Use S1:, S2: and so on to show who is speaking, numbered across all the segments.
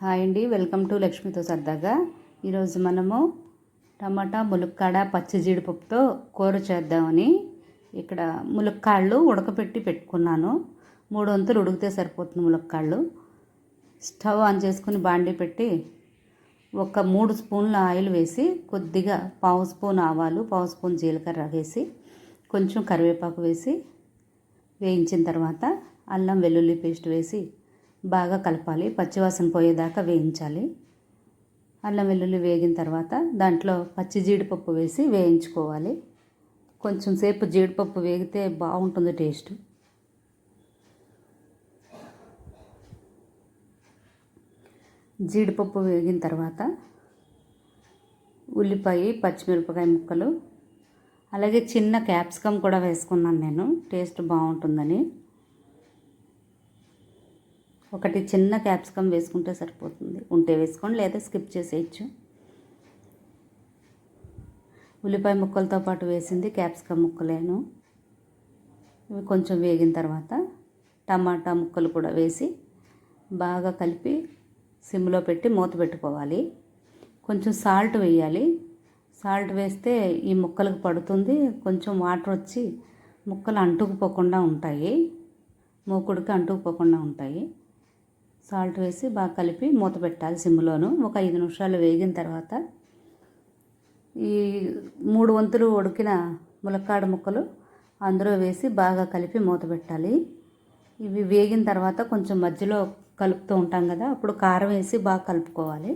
S1: Hi అండి, welcome to లక్ష్మితో సరదాగా. ఈరోజు మనము టమాటా ములక్కాడ పచ్చి జీడిపప్పుతో కూర చేద్దామని ఇక్కడ ములక్కాళ్ళు ఉడకపెట్టి పెట్టుకున్నాను. 3 వంతులు ఉడికితే సరిపోతుంది ములక్కాళ్ళు. స్టవ్ ఆన్ చేసుకుని బాండీ పెట్టి ఒక 3 స్పూన్ల ఆయిల్ వేసి కొద్దిగా 1/2 స్పూన్ ఆవాలు 1/2 స్పూన్ జీలకర్ర వేసి కొంచెం కరివేపాకు వేసి వేయించిన తర్వాత అల్లం వెల్లుల్లి పేస్ట్ వేసి బాగా కలపాలి. పచ్చివాసన పోయేదాకా వేయించాలి. అల్లం వెల్లుల్లి వేగిన తర్వాత దాంట్లో పచ్చి జీడిపప్పు వేసి వేయించుకోవాలి. కొంచెం సేపు జీడిపప్పు వేగితే బాగుంటుంది టేస్ట్. జీడిపప్పు వేగిన తర్వాత ఉల్లిపాయ పచ్చిమిరపకాయ ముక్కలు అలాగే చిన్న క్యాప్సికమ్ కూడా వేసుకున్నాను నేను, టేస్ట్ బాగుంటుందని. ఒకటి చిన్న క్యాప్సికమ్ వేసుకుంటే సరిపోతుంది, ఉంటే వేసుకోండి లేదా స్కిప్ చేసేయచ్చు. ఉల్లిపాయ ముక్కలతో పాటు వేసింది క్యాప్సికమ్ ముక్కలేను. ఇవి కొంచెం వేగిన తర్వాత టమాటా ముక్కలు కూడా వేసి బాగా కలిపి సిమ్లో పెట్టి మూత పెట్టుకోవాలి. కొంచెం సాల్ట్ వేయాలి. సాల్ట్ వేస్తే ఈ ముక్కలకు పడుతుంది, కొంచెం వాటర్ వచ్చి ముక్కలు అంటుకుపోకుండా ఉంటాయి, మూకుడికి అంటుకుపోకుండా ఉంటాయి. సాల్ట్ వేసి బాగా కలిపి మూత పెట్టాలి సిమ్లోను. ఒక 5 నిమిషాలు వేగిన తర్వాత ఈ 3 వంతులు ఉడికిన ములక్కాడ ముక్కలు అందులో వేసి బాగా కలిపి మూత పెట్టాలి. ఇవి వేగిన తర్వాత కొంచెం మధ్యలో కలుపుతూ ఉంటాం కదా, అప్పుడు కారం వేసి బాగా కలుపుకోవాలి.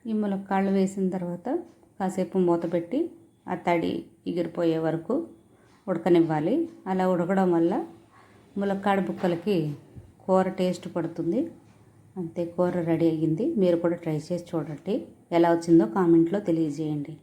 S1: ఈ ములక్కాళ్ళు వేసిన తర్వాత కాసేపు మూత పెట్టి ఆ తడి ఎగిరిపోయే వరకు ఉడకనివ్వాలి. అలా ఉడకడం వల్ల ములక్కాడ ముక్కలకి కూర టేస్ట్ పడుతుంది. అంతే, కూర రెడీ అయ్యింది. మీరు కూడా ట్రై చేసి చూడండి. ఎలా వచ్చిందో కామెంట్లో తెలియజేయండి.